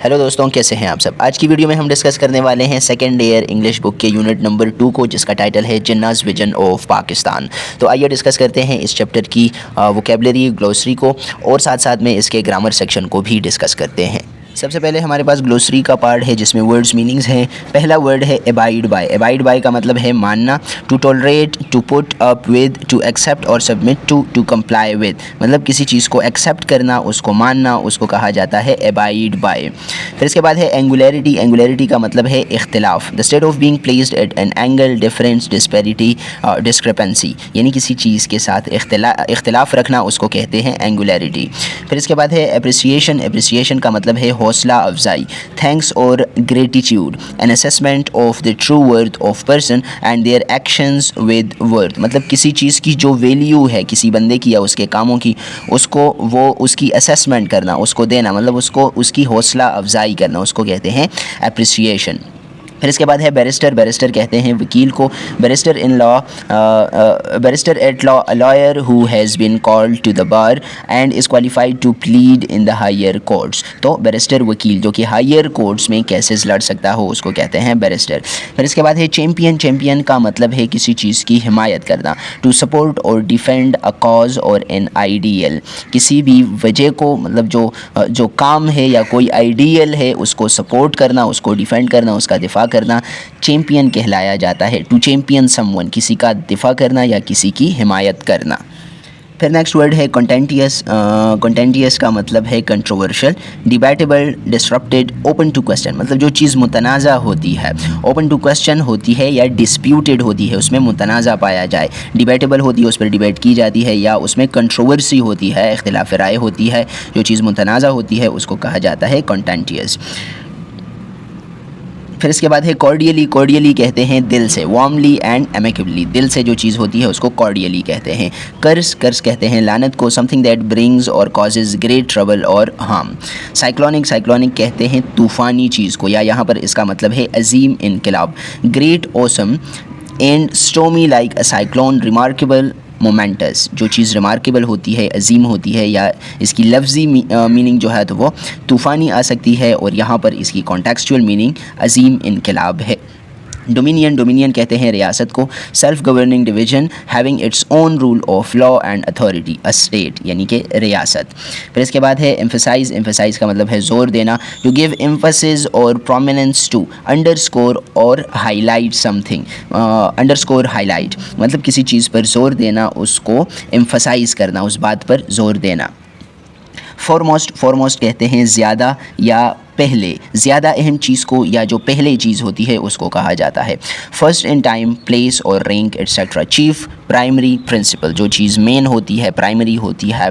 Hello दोस्तों, कैसे हैं आप सब। आज की वीडियो में हम डिस्कस करने वाले हैं सेकेंड ईयर इंग्लिश बुक के यूनिट नंबर 2 को, जिसका टाइटल है जिन्नास विजन ऑफ पाकिस्तान। तो आइए डिस्कस करते हैं इस चैप्टर की वोकेबलरी ग्लोसरी को, और साथ साथ में इसके ग्रामर सेक्शन को भी डिस्कस करते हैं। सबसे पहले हमारे पास ग्लोसरी का पार्ट है, जिसमें वर्ड्स मीनिंग्स हैं। पहला वर्ड है अबाइड बाय। अबाइड बाय का मतलब है मानना। To tolerate, to put up with, to accept और सबमिट टू कंप्लाई विद। मतलब किसी चीज़ को एक्सेप्ट करना, उसको मानना, उसको कहा जाता है अबाइड बाय। फिर इसके बाद है एंगुलरिटी। एंगुलरिटी का मतलब है इख्तिलाफ। The state of being placed at an angle, difference, disparity, discrepancy, यानी किसी चीज़ के साथ इख्तिलाफ रखना, उसको कहते हैं एंगुलरिटी। फिर इसके बाद है एप्रिसिएशन। एप्रिसिएशन का मतलब है हौसला अफजाई। थैंक्स और gratitude, an assessment of the true worth of person and their actions with worth. मतलब किसी चीज़ की जो वैल्यू है किसी बंदे की या उसके कामों की, उसको वो उसकी असेसमेंट करना, उसको देना, मतलब उसको उसकी हौसला अफजाई करना, उसको कहते हैं एप्रिसिएशन। फिर इसके बाद है बैरिस्टर। बैरिस्टर कहते हैं वकील को। Barrister in law, barrister at law, a lawyer who has been called to the bar and is qualified to plead in the higher courts. तो बैरिस्टर वकील जो कि हायर कोर्ट्स में केसेस लड़ सकता हो, उसको कहते हैं बैरिस्टर। फिर इसके बाद है चैम्पियन। चैम्पियन का मतलब है किसी चीज़ की हिमायत करना। टू सपोर्ट और डिफेंड अ कॉज और एन आइडियल। किसी भी वजह को, मतलब जो काम है या कोई आइडियल है, उसको सपोर्ट करना, उसको डिफेंड करना, उसका दिफा करना, चैम्पियन कहलाया जाता है। टू चैम्पियन समवन, किसी का दिफा करना या किसी की हिमायत करना। फिर नेक्स्ट वर्ड है कंटेंटियस। कंटेंटियस का मतलब है controversial, debatable, disrupted, open to question. मतलब जो चीज़ मुतनाज़ा होती है, ओपन टू क्वेश्चन होती है या डिस्प्यूटेड होती है, उसमें मुतनाज़ा पाया जाए। डिबेटेबल होती है, उस पर डिबेट की जाती है, या उसमें कंट्रोवर्सी होती है, इख्तिलाफ राय होती है। जो चीज़ मुतनाज़ा होती है उसको कहा जाता है कंटेंटियस। फिर इसके बाद है कॉर्डियली। कॉर्डियली कहते हैं दिल से। वार्मली एंड एमिकेबली, दिल से जो चीज़ होती है उसको कॉर्डियली कहते हैं। कर्स, कर्स कहते हैं लानत को। समथिंग दैट ब्रिंग्स और कॉजेज़ ग्रेट ट्रबल और हार्म। साइक्लोनिक, साइक्लोनिक कहते हैं तूफ़ानी चीज़ को, या यहाँ पर इसका मतलब है अजीम इनकलाब। Great, awesome and stormy like a cyclone. Remarkable, momentous, जो चीज़ रिमार्केबल होती है, अजीम होती है, या इसकी लफ्ज़ी मीनिंग जो है तो वो तूफ़ानी आ सकती है, और यहाँ पर इसकी कॉन्टेक्चुअल मीनिंग अजीम इनकलाब है। डोमिनियन, डोमिनियन कहते हैं रियासत को। Self governing division, having its own rule of law and authority, a state, यानी कि रियासत। फिर इसके बाद है एम्फसाइज। एम्फसाइज का मतलब है ज़ोर देना। टू गिव एम्फसिस और प्रोमिनेंस टू, अंडरस्कोर और हाईलाइट समथिंग। अंडरस्कोर, हाईलाइट, मतलब किसी चीज़ पर ज़ोर देना, उसको एम्फसाइज करना, उस बात पर ज़ोर देना। फॉरमोस्ट, फॉरमोस्ट कहते हैं ज़्यादा या पहले, ज़्यादा अहम चीज़ को या जो पहले चीज़ होती है उसको कहा जाता है। फर्स्ट इन टाइम, प्लेस और rank etcetera. Chief, primary, principal, जो चीज़ मेन होती है, प्राइमरी होती है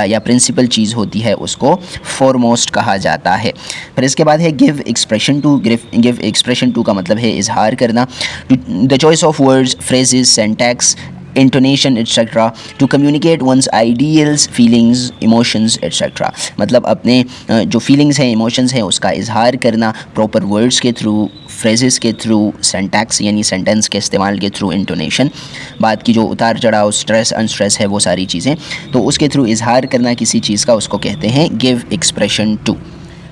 या प्रिंसिपल चीज़ होती है, उसको फॉरमोस्ट कहा जाता है। फिर इसके बाद है give expression to. Give expression to का मतलब है इजहार करना। The choice of words, phrases, syntax, intonation etcetera. To communicate one's ideals, feelings, emotions etcetera. मतलब अपने जो फीलिंग्स हैं, इमोशंस हैं, उसका इजहार करना प्रॉपर वर्ड्स के थ्रू, फ्रेजेस के थ्रू, सेंटेक्स यानी सेंटेंस के इस्तेमाल के थ्रू, इंटोनेशन, बात की जो उतार चढ़ाव, स्ट्रेस अनस्ट्रेस है, वो सारी चीज़ें, तो उसके थ्रू इजहार करना किसी चीज़ का, उसको कहते हैं गिव एक्सप्रेशन टू।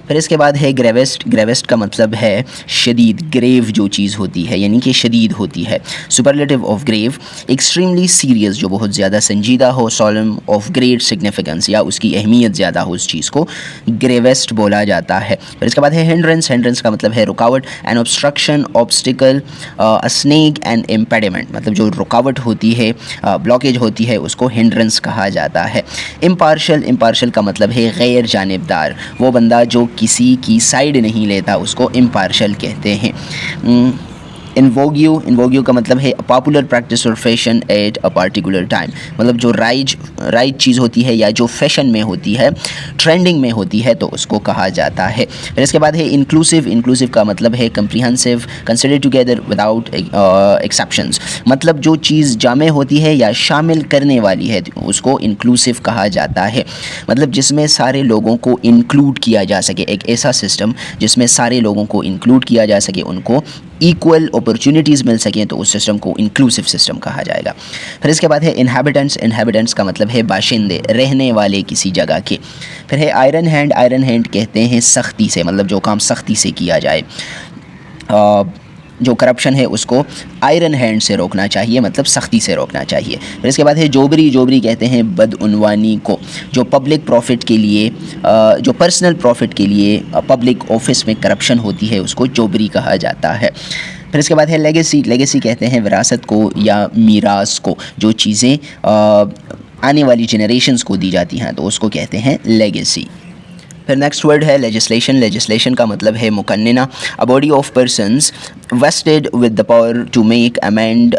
फिर इसके बाद है ग्रेवेस्ट। ग्रेवेस्ट का मतलब है शदीद, ग्रेव जो चीज़ होती है, यानी कि शदीद होती है। Superlative of grave, extremely serious, जो बहुत ज़्यादा संजीदा हो। सॉलम, ऑफ ग्रेट सिग्निफिकेंस, या उसकी अहमियत ज़्यादा हो, उस चीज़ को ग्रेवेस्ट बोला जाता है। फिर इसके बाद है हिंड्रेंस। हिंड्रेंस का मतलब है रुकावट। An obstruction, obstacle, a snag and impediment, मतलब जो रुकावट होती है, ब्लॉकेज होती है, उसको हिंड्रेंस कहा जाता है। इम्पार्शल, इम्पार्शल का मतलब है गैर जानिबदार, वो बंदा जो किसी की साइड नहीं लेता, उसको इम्पार्शल कहते हैं। इन्वोग्यू, इन्वोग्यू का मतलब है पॉपुलर प्रैक्टिस और fashion at a particular time, मतलब जो राइज चीज़ होती है या जो फैशन में होती है, ट्रेंडिंग में होती है, तो उसको कहा जाता है। फिर इसके बाद है इंक्लूसिव। इंक्लूसिव का मतलब है comprehensive, consider together without exceptions, मतलब जो चीज़ जामे होती है या शामिल करने वाली है, उसको इंक्लूसिव कहा जाता है। मतलब जिसमें सारे लोगों को इंक्लूड किया जा सके, एक ऐसा सिस्टम जिसमें सारे लोगों को इंक्लूड किया जा सके, उनको इक्वल अपॉर्चुनिटीज़ मिल सकें तो उस सिस्टम को इंक्लूसिव सिस्टम कहा जाएगा। फिर इसके बाद है इनहैबिटेंट्स। इनहैबिटेंट्स का मतलब है बाशिंदे, रहने वाले किसी जगह के। फिर है आयरन हैंड। आयरन हैंड कहते हैं सख्ती से, मतलब जो काम सख्ती से किया जाए। जो करप्शन है उसको आयरन हैंड से रोकना चाहिए, मतलब सख्ती से रोकना चाहिए। फिर इसके बाद है जोबरी। जोबरी कहते हैं बदउनवानी को, जो पब्लिक प्रॉफिट के लिए जो पर्सनल प्रॉफिट के लिए पब्लिक ऑफिस में करप्शन होती है उसको जोबरी कहा जाता है। फिर इसके बाद है लेगेसी। लेगेसी कहते हैं विरासत को या मीरास को, जो चीज़ें आने वाली जनरेशन्स को दी जाती हैं तो उसको कहते हैं लेगेसी। फिर नेक्स्ट वर्ड है लेजिस्लेशन। लेजिस्लेशन का मतलब है मुकन्नना, a body of persons vested with the power to make amend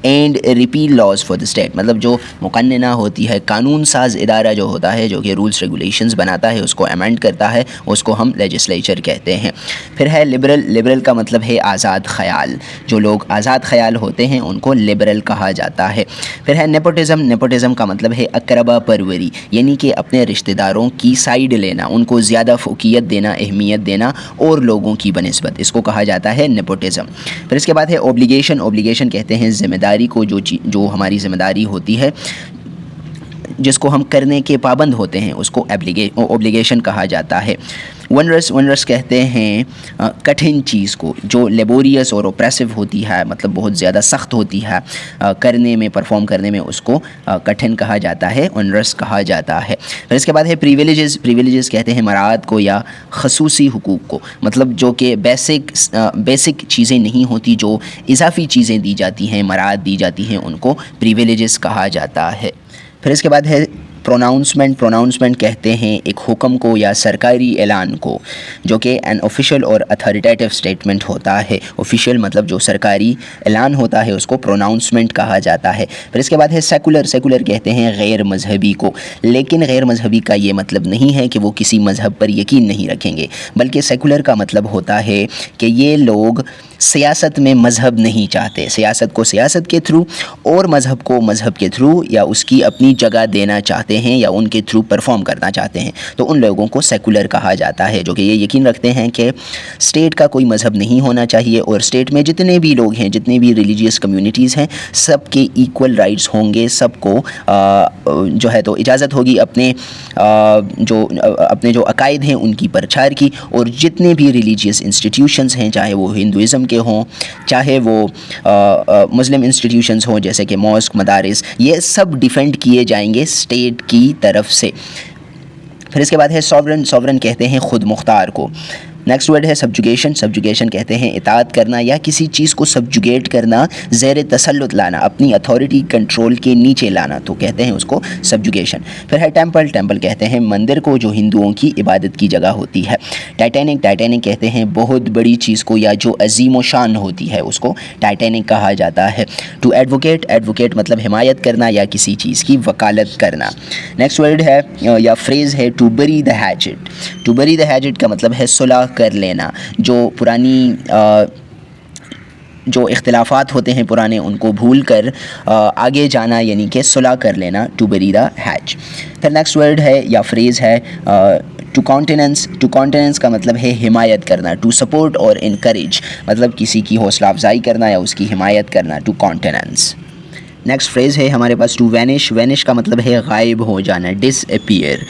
and repeal laws for the state. मतलब जो मुकन्नना होती है, कानून साज इदारा जो होता है, जो कि रूल्स रेगुलेशंस बनाता है, उसको अमेंड करता है, उसको हम लेजिस्लेचर कहते हैं। फिर है लिबरल। लिबरल का मतलब है आज़ाद ख्याल, जो लोग आज़ाद ख्याल होते हैं उनको लिबरल कहा जाता है। फिर है नेपोटिज़म। नेपोटिज़म का मतलब है अकरबा परवरी, यानी कि अपने रिश्तेदारों की साइड लेना, उनको ज़्यादा फोकियत देना, अहमियत देना और लोगों की बनिस्बत, इसको कहा जाता है नेपोटिज़म। फिर इसके बाद है ओब्लिगेशन। ओब्लिगेशन कहते हैं ज़िम्मेदारी को, जो हमारी ज़िम्मेदारी होती है, जिसको हम करने के पाबंद होते हैं, उसको ओब्लिगेशन कहा जाता है। वनरस। वनरस कहते हैं कठिन चीज़ को, जो लेबोरियस और ओप्रेसिव होती है, मतलब बहुत ज़्यादा सख्त होती है करने में, परफॉर्म करने में, उसको कठिन कहा जाता है, वनरस कहा जाता है। फिर इसके बाद है प्रिविलेजेस। प्रिविलेजेस कहते हैं मराद को या खसूसी हुकूक को, मतलब जो कि बेसिक चीज़ें नहीं होती, जो इजाफी चीज़ें दी जाती हैं, मराद दी जाती हैं, उनको प्रिविलेजेस कहा जाता है। फिर इसके बाद है प्रोनाउंसमेंट। प्रोनाउंसमेंट कहते हैं एक हुक्म को या सरकारी ऐलान को, जो कि एन ऑफिशियल और अथॉरिटेटिव स्टेटमेंट होता है। ऑफिशियल मतलब जो सरकारी ऐलान होता है उसको प्रोनाउंसमेंट कहा जाता है। फिर इसके बाद है सेकुलर। सेकुलर कहते हैं गैर मजहबी को, लेकिन गैर मजहबी का ये मतलब नहीं है कि वो किसी मज़हब पर यकीन नहीं रखेंगे, बल्कि सेकुलर का मतलब होता है कि ये लोग सियासत में मज़हब नहीं चाहते, सियासत को सियासत के थ्रू और मज़हब को मज़हब के थ्रू या उसकी अपनी जगह देना चाहते हैं या उनके थ्रू परफॉर्म करना चाहते हैं, तो उन लोगों को सेकुलर कहा जाता है, जो कि ये यकीन रखते हैं कि स्टेट का कोई मज़हब नहीं होना चाहिए और स्टेट में जितने भी लोग हैं, जितने भी रिलीजियस कम्युनिटीज़ हैं, सबके इक्वल राइट्स होंगे, सबको जो है तो इजाज़त होगी अपने जो अकायद हैं उनकी प्रचार की, और जितने भी रिलीजियस इंस्टीट्यूशंस हैं, चाहे वो हिंदुज़म के हों, चाहे वो मुस्लिम इंस्टीट्यूशंस हों जैसे कि मॉस्क, मदारिस, ये सब डिफेंड किए जाएंगे स्टेट की तरफ से। फिर इसके बाद है सॉवरन। सॉवरन कहते हैं खुद मुख्तार को। नेक्स्ट वर्ड है सब्जुगेशन। सब्जुगेशन कहते हैं इताअत करना या किसी चीज़ को सब्जुगेट करना, ज़ेर तसल्लुत लाना, अपनी अथॉरिटी कंट्रोल के नीचे लाना, तो कहते हैं उसको सब्जुगेशन। फिर है टेंपल। टेंपल कहते हैं मंदिर को जो हिंदुओं की इबादत की जगह होती है। टाइटैनिक। टाइटैनिक कहते हैं बहुत बड़ी चीज़ को या जो अजीम व शान होती है उसको टाइटैनिक कहा जाता है। To advocate. एडवोकेट मतलब हिमायत करना या किसी चीज़ की वकालत करना। नेक्स्ट वर्ड है या फ्रेज़ है to bury the hatchet. To bury the hatchet का मतलब है सुलह कर लेना, जो पुरानी जो इख्तिलाफात होते हैं पुराने, उनको भूल कर आगे जाना, यानी कि सुलह कर लेना, टू बरी द हैज। फिर नेक्स्ट वर्ड है या फ्रेज़ है टू कॉन्टिनेंस। टू कॉन्टिनेंस का मतलब है हिमायत करना। टू सपोर्ट और इनकरेज मतलब किसी की हौसला अफजाई करना या उसकी हिमायत करना, टू कॉन्टिनेंस। नेक्स्ट फ्रेज़ है हमारे पास टू वैनिश। वैनिश का मतलब है गायब हो जाना, डिसअपीयर।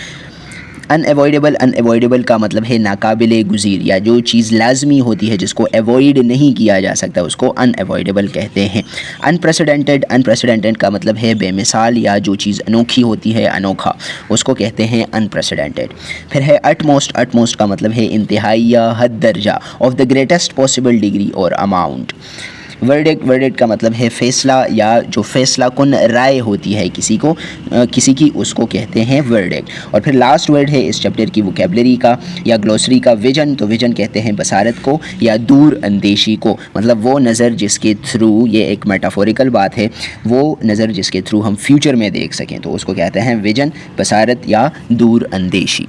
अनएवॉइडेबल। अनएवॉइडेबल का मतलब है नाकाबिले गुज़ीर, या जो चीज़ लाजमी होती है जिसको एवॉइड नहीं किया जा सकता उसको अनएवॉइडेबल कहते हैं। अनप्रेसिडेंटेड। अनप्रेसिडेंटेड का मतलब है बेमिसाल, या जो चीज़ अनोखी होती है, अनोखा, उसको कहते हैं अनप्रेसिडेंटेड। फिर है अटमोस्ट। अटमोस्ट का मतलब है इंतहाई या हद दर्जा, of the greatest possible degree और अमाउंट। वर्डिक्ट। वर्डिक्ट का मतलब है फ़ैसला या जो फ़ैसला कुन राय होती है किसी की, उसको कहते हैं वर्डिक्ट। और फिर लास्ट वर्ड है इस चैप्टर की वोकैबलरी का या ग्लोसरी का विजन। तो विजन कहते हैं बसारत को या दूर अंदेशी को, मतलब वो नज़र जिसके थ्रू, ये एक मेटाफोरिकल बात है, वो नज़र जिसके थ्रू हम फ्यूचर में देख सकें, तो उसको कहते हैं विजन, बसारत या दूर अंदेशी।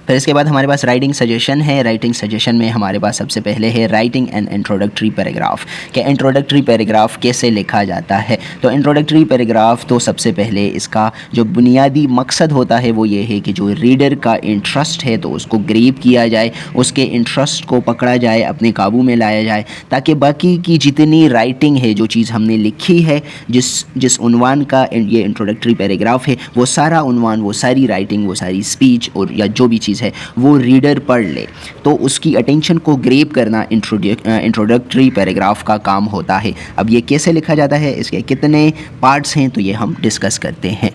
फिर इसके बाद हमारे पास राइटिंग सजेशन है। राइटिंग सजेशन में हमारे पास सबसे पहले है राइटिंग एन इंट्रोडक्टरी पैराग्राफ, कि इंट्रोडक्टरी पैराग्राफ कैसे लिखा जाता है। तो इंट्रोडक्टरी पैराग्राफ तो सबसे पहले इसका जो बुनियादी मकसद होता है वो ये है कि जो रीडर का इंटरेस्ट है तो उसको ग्रैब किया जाए, उसके इंटरेस्ट को पकड़ा जाए, अपने काबू में लाया जाए, ताकि बाकी की जितनी राइटिंग है, जो चीज़ हमने लिखी है, जिस उन्वान का ये इंट्रोडक्टरी पैराग्राफ है, वो सारा उन्वान, वो सारी राइटिंग, वो सारी स्पीच और या जो भी चीज़ है वो रीडर पढ़ ले, तो उसकी अटेंशन को ग्रैब करना इंट्रोडक्टरी पैराग्राफ का काम होता है। अब ये कैसे लिखा जाता है, इसके कितने पार्ट्स हैं, तो ये हम डिस्कस करते हैं।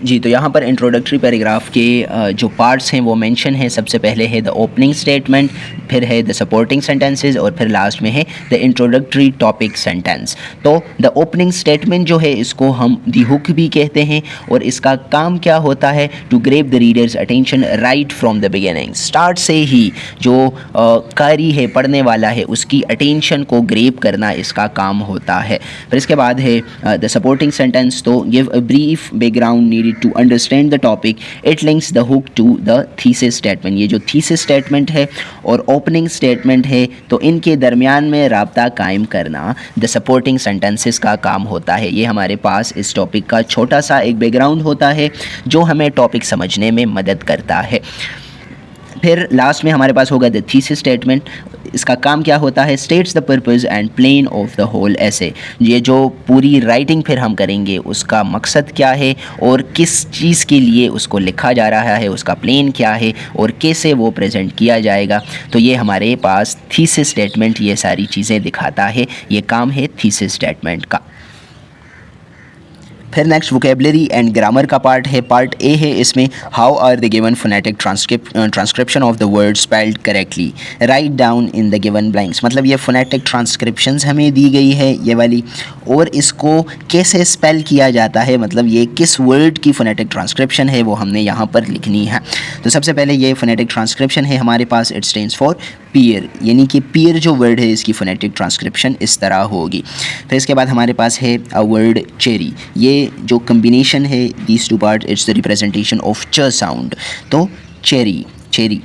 जी, तो यहाँ पर इंट्रोडक्टरी पैराग्राफ के जो पार्ट्स हैं वो मेंशन है। सबसे पहले है द ओपनिंग स्टेटमेंट, फिर है द सपोर्टिंग सेंटेंसेस और फिर लास्ट में है द इंट्रोडक्टरी टॉपिक सेंटेंस। तो द ओपनिंग स्टेटमेंट जो है इसको हम द हुक भी कहते हैं और इसका काम क्या होता है, to grab the reader's attention right from the beginning. Start से ही जो कारी है, पढ़ने वाला है, उसकी अटेंशन को ग्रैब करना इसका काम होता है। फिर इसके बाद है द सपोर्टिंग सेंटेंस, तो give a brief background needed to understand the topic, it links the hook to the thesis statement। ये जो thesis statement है और opening statement है, तो इनके दरमियान में राब्ता कायम करना the supporting sentences का काम होता है। ये हमारे पास इस टॉपिक का छोटा सा एक बैकग्राउंड होता है जो हमें टॉपिक समझने में मदद करता है। फिर लास्ट में हमारे पास होगा द थीसिस स्टेटमेंट। इसका काम क्या होता है, states the purpose and plan of the whole essay. ये जो पूरी राइटिंग फिर हम करेंगे उसका मकसद क्या है और किस चीज़ के लिए उसको लिखा जा रहा है, उसका प्लेन क्या है और कैसे वो प्रेजेंट किया जाएगा। तो ये हमारे पास थीसिस स्टेटमेंट ये सारी चीज़ें दिखाता है, ये काम है थीसिस स्टेटमेंट का। फिर नेक्स्ट वोकेबलरी एंड ग्रामर का पार्ट है। पार्ट ए है इसमें, how are the given phonetic transcription of the word spelled correctly, write down in the given blanks. मतलब ये फोनेटिक ट्रांसक्रिप्शंस हमें दी गई है ये वाली, और इसको कैसे स्पेल किया जाता है, मतलब ये किस वर्ड की फोनेटिक ट्रांसक्रिप्शन है वो हमने यहाँ पर लिखनी है। तो सबसे पहले ये फोनेटिक ट्रांसक्रिप्शन है हमारे पास, इट स्टैंड्स फॉर पीयर, यानी कि पीयर जो वर्ड है इसकी फोनेटिक ट्रांसक्रिप्शन इस तरह होगी। फिर इसके बाद हमारे पास है अ वर्ड चेरी, ये जो कम्बिनेशन है these two part, it's the representation of च साउंड, तो चेरी चेरी।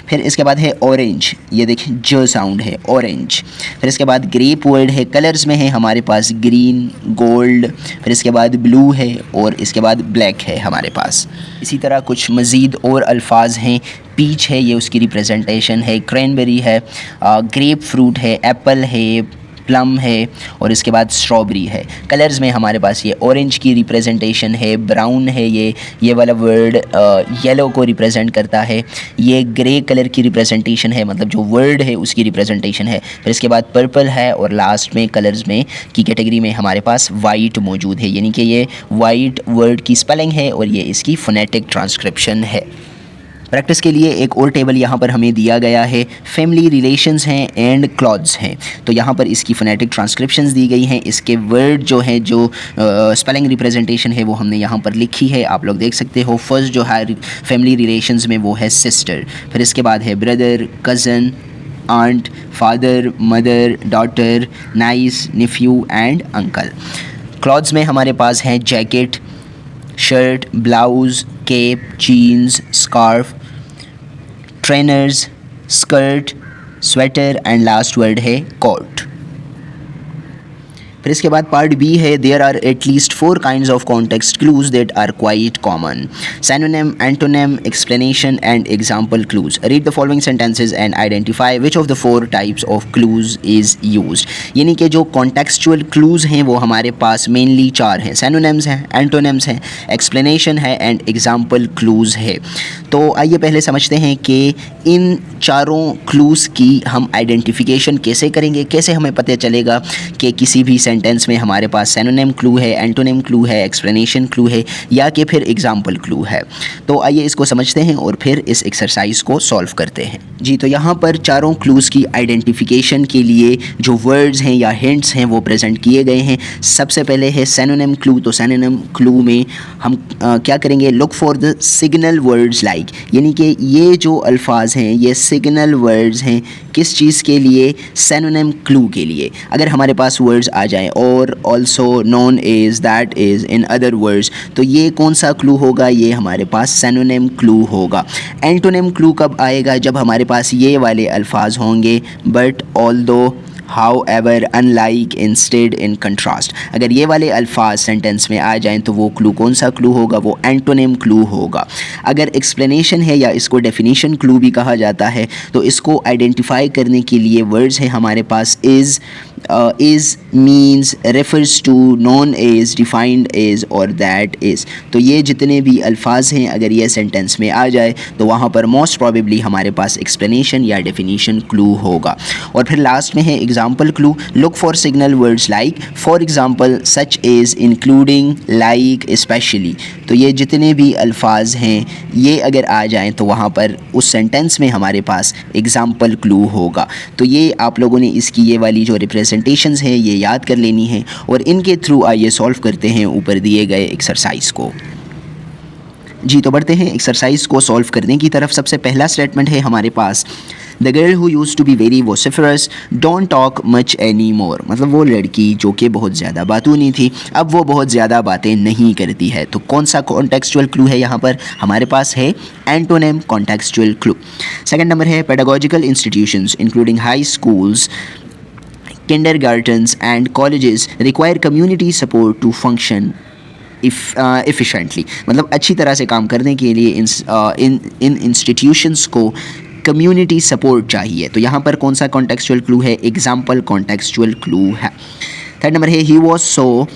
फिर इसके बाद है ऑरेंज, ये देखें ज साउंड है ऑरेंज। फिर इसके बाद ग्रेप वर्ड है, कलर्स में है हमारे पास ग्रीन, गोल्ड, फिर इसके बाद ब्लू है और इसके बाद ब्लैक है हमारे पास। इसी तरह कुछ मज़ीद और अल्फाज हैं, पीच है ये उसकी रिप्रेजेंटेशन है, क्रैनबेरी है, ग्रेप फ्रूट है, एप्पल है, प्लम है और इसके बाद स्ट्रॉबेरी है। कलर्स में हमारे पास ये ऑरेंज की रिप्रेजेंटेशन है, ब्राउन है, ये वाला वर्ड येलो को रिप्रेजेंट करता है, ये ग्रे कलर की रिप्रेजेंटेशन है, मतलब जो वर्ड है उसकी रिप्रेजेंटेशन है। फिर इसके बाद पर्पल है और लास्ट में कलर्स में की कैटेगरी में हमारे पास वाइट मौजूद है, यानी कि ये वाइट वर्ड की स्पेलिंग है और ये इसकी फोनेटिक ट्रांसक्रिप्शन है। प्रैक्टिस के लिए एक और टेबल यहाँ पर हमें दिया गया है, फैमिली रिलेशंस हैं एंड क्लॉथ्स हैं। तो यहाँ पर इसकी फोनेटिक ट्रांसक्रिप्शंस दी गई हैं, इसके वर्ड जो है जो स्पेलिंग रिप्रेजेंटेशन है वो हमने यहाँ पर लिखी है, आप लोग देख सकते हो। फर्स्ट जो है फैमिली रिलेशंस में वो है सिस्टर, फिर इसके बाद है brother, cousin, aunt, father, mother, daughter, niece, nephew and uncle. Clothes में हमारे पास हैं jacket, shirt, blouse, cape, jeans, scarf, trainers, skirt, sweater and last word है कोट। फिर इसके बाद पार्ट बी है, there are at least 4 kinds of context clues that are quite common, synonym, antonym, explanation and example clues. Read the following sentences and identify which of the 4 types of clues is used. यानी कि जो contextual clues हैं वो हमारे पास mainly 4 हैं, synonyms हैं, antonyms हैं, explanation है एंड एग्जाम्पल क्लूज है। तो आइए पहले समझते हैं कि इन चारों क्लूज़ की हम आइडेंटिफिकेशन कैसे करेंगे, कैसे हमें पता चलेगा कि किसी भी सेंटेंस में हमारे पास सिनोनिम क्लू है, एंटोनिम क्लू है, एक्सप्लेनेशन क्लू है या कि फिर एग्जाम्पल क्लू है। तो आइए इसको समझते हैं और फिर इस एक्सरसाइज को सॉल्व करते हैं। जी, तो यहाँ पर चारों क्लूज़ की आइडेंटिफिकेशन के लिए जो वर्ड्स हैं या हिंट्स हैं वो प्रेजेंट किए गए हैं। सबसे पहले है सिनोनिम क्लू। तो सिनोनिम क्लू में हम क्या करेंगे, look for the signal words like, यानी कि ये जो अल्फाज हैं ये सिग्नल वर्ड्स हैं किस चीज़ के लिए, सिनोनिम क्लू के लिए। अगर हमारे पास वर्ड्स आ जाएं है, और also known as, that is, in other words, तो ये कौन सा क्लू होगा? ये हमारे पास सिनोनिम क्लू होगा। एंटोनिम क्लू कब आएगा? जब हमारे पास ये वाले अल्फाज होंगे, but although, however, unlike, instead, in contrast। अगर ये वाले अल्फाज सेंटेंस में आ जाएं तो वो क्लू कौन सा क्लू होगा? वो एंटोनिम क्लू होगा। अगर एक्सप्लेनेशन है या इसको डेफिनेशन क्लू भी कहा जाता है, तो इसको आइडेंटिफाई करने के लिए वर्ड्स हैं हमारे पास is, is, means, refers to, known as, defined as और दैट इज़। तो ये जितने भी अल्फाज हैं अगर ये सेंटेंस में आ जाए तो वहाँ पर मोस्ट प्रॉबेबली हमारे पास एक्सप्लेनेशन या डेफिनेशन क्लू होगा। और फिर लास्ट में है example clue. Look for signal words like, for example, such as, including, like, especially. तो ये जितने भी अल्फाज हैं ये अगर आ जाएँ तो वहाँ पर उस सेंटेंस में हमारे पास एग्जाम्पल क्लू होगा। तो ये आप लोगों ने इसकी ये वाली जो रिप्रेजेंटेशंस हैं ये याद कर लेनी है, और इनके थ्रू आइए सॉल्व करते हैं ऊपर दिए गए एक्सरसाइज को। जी, तो बढ़ते हैं एक्सरसाइज को सॉल्व करने की तरफ। सबसे पहला स्टेटमेंट है हमारे पास, the girl who used to be very vociferous don't talk much any. मतलब वो लड़की जो कि बहुत ज़्यादा बातूनी थी, अब वो बहुत ज़्यादा बातें नहीं करती है। तो कौन सा कॉन्टेक्सचुअल क्लू है यहाँ पर? हमारे पास है antonym contextual clue. Second number है, pedagogical institutions including high schools, kindergartens and colleges require community support to function efficiently। मतलब अच्छी तरह से काम करने के लिए इन इंस्टीट्यूशंस को कम्युनिटी सपोर्ट चाहिए। तो यहाँ पर कौन सा कॉन्टेक्सचुअल क्लू है? एग्जाम्पल कॉन्टेक्सचुअल क्लू है। थर्ड नंबर है, he was so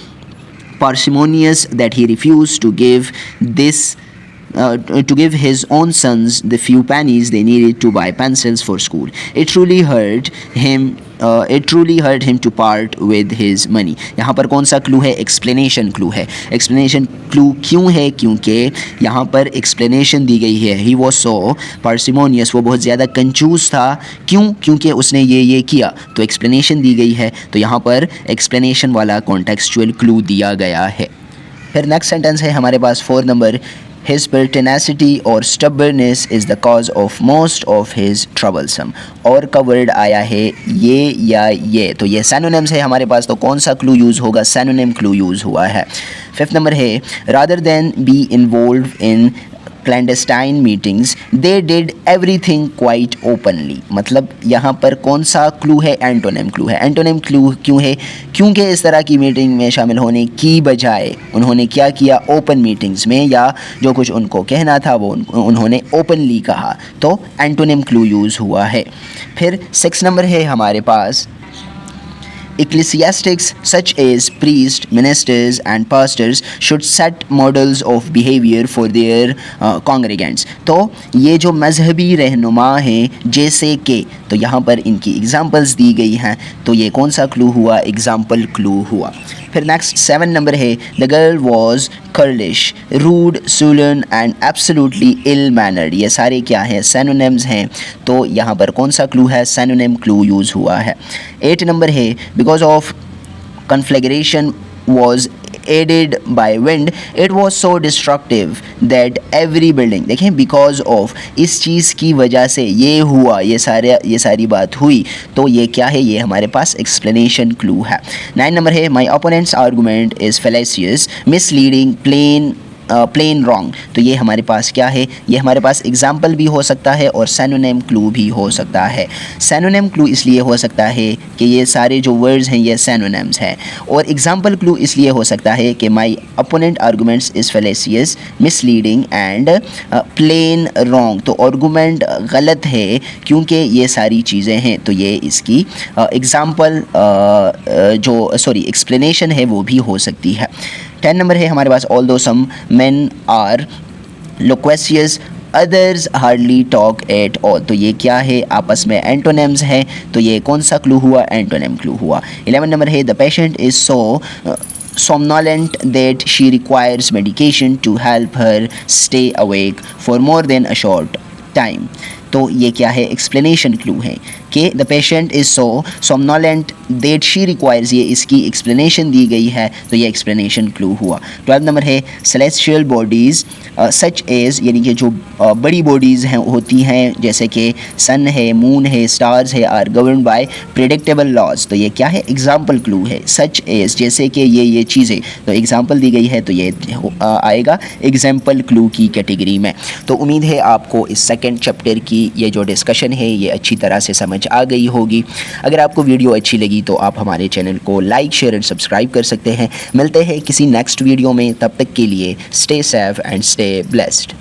parsimonious that he refused to give his own sons the few pennies they needed to buy pencils for school. It truly hurt him to part with his money। यहाँ पर कौन सा clue है? Explanation clue है। Explanation clue क्यों है? क्योंकि यहाँ पर एक्सप्लेनेशन दी गई है। ही वॉज सो पार्सिमोनियस, वो बहुत ज़्यादा कंजूस था। क्यों? क्योंकि उसने ये किया। तो एक्सप्लेनेशन दी गई है, तो यहाँ पर एक्सप्लेनेशन वाला कॉन्टेक्सचुअल क्लू दिया गया है। फिर नेक्स्ट सेंटेंस है हमारे पास 4 number, His pertinacity or stubbornness is the cause of most of his troublesome। और का वर्ड आया है ये या ये, तो ये synonyms है हमारे पास। तो कौन सा क्लू यूज़ होगा? synonym क्लू यूज़ हुआ है। 5th नंबर है, rather than be involved in clandestine meetings they did everything quite openly। मतलब यहाँ पर कौन सा क्लू है? एंटोनिम क्लू है। एंटोनिम क्लू क्यों है? क्योंकि इस तरह की मीटिंग में शामिल होने की बजाय उन्होंने क्या किया? ओपन मीटिंग्स में, या जो कुछ उनको कहना था वो उन्होंने ओपनली कहा। तो एंटोनिम क्लू यूज़ हुआ है। फिर 6 नंबर है हमारे पास, ecclesiastics such as priests, ministers and pastors should set models of behavior for their congregants। तो ये जो मजहबी रहनुमा हैं जैसे कि, तो यहाँ पर इनकी एग्जांपल्स दी गई हैं। तो ये कौन सा क्लू हुआ? एग्जाम्पल क्लू हुआ। फिर नेक्स्ट 7 नंबर है, the girl was churlish, rude, sullen and absolutely ill mannered. ये सारे क्या हैं? सिनोनिम्स हैं। तो यहाँ पर कौन सा क्लू है? सिनोनिम क्लू यूज़ हुआ है। 8 नंबर है, because of conflagration was aided by wind it was so destructive that every building। देखें, because of, इस चीज़ की वजह से ये हुआ, ये सारी बात हुई। तो ये क्या है? ये हमारे पास एक्सप्लेनेशन क्लू है। 9 नंबर है, my opponent's argument is fallacious, misleading, plain wrong। तो ये हमारे पास क्या है? ये हमारे पास एग्जाम्पल भी हो सकता है और सिनोनिम क्लू भी हो सकता है। सिनोनिम क्लू इसलिए हो सकता है कि ये सारे जो वर्ड्स हैं ये सिनोनिम्स हैं, और एग्जाम्पल क्लू इसलिए हो सकता है कि my opponent arguments is fallacious, misleading and plain wrong. तो आर्गूमेंट गलत है क्योंकि ये सारी चीज़ें हैं। तो ये इसकी एग्जाम्पल एक्सप्लेनेशन है वो भी हो सकती है। 10 नंबर है हमारे पास, although some men are loquacious others hardly talk at all. तो ये क्या है? आपस में एंटोनिम्स हैं। तो ये कौन सा क्लू हुआ? एंटोनिम क्लू हुआ। 11 नंबर है, the patient is so somnolent that she requires medication to help her stay awake for more than a short time। तो ये क्या है, एक्सप्लेनेशन क्लू है कि the patient is so somnolent that she requires, ये इसकी explanation दी गई है, तो ये एक्सप्लेनेशन क्लू हुआ। 12 नंबर है सेलेस्टियल बॉडीज़ सच एज, यानी कि जो बड़ी बॉडीज़ हैं होती हैं जैसे कि सन है, मून है, स्टार्स है, are govern by predictable laws, तो ये क्या है, एग्जाम्पल क्लू है। सच एज जैसे कि ये चीज़ें, तो एग्जाम्पल दी गई है, तो ये आएगा एग्जाम्पल क्लू की कैटेगरी में। तो उम्मीद है आपको इस सेकंड चैप्टर की ये जो डिस्कशन है ये अच्छी तरह से समझ आ गई होगी। अगर आपको वीडियो अच्छी लगी तो आप हमारे चैनल को लाइक, शेयर एंड सब्सक्राइब कर सकते हैं। मिलते हैं किसी नेक्स्ट वीडियो में, तब तक के लिए stay safe and stay blessed.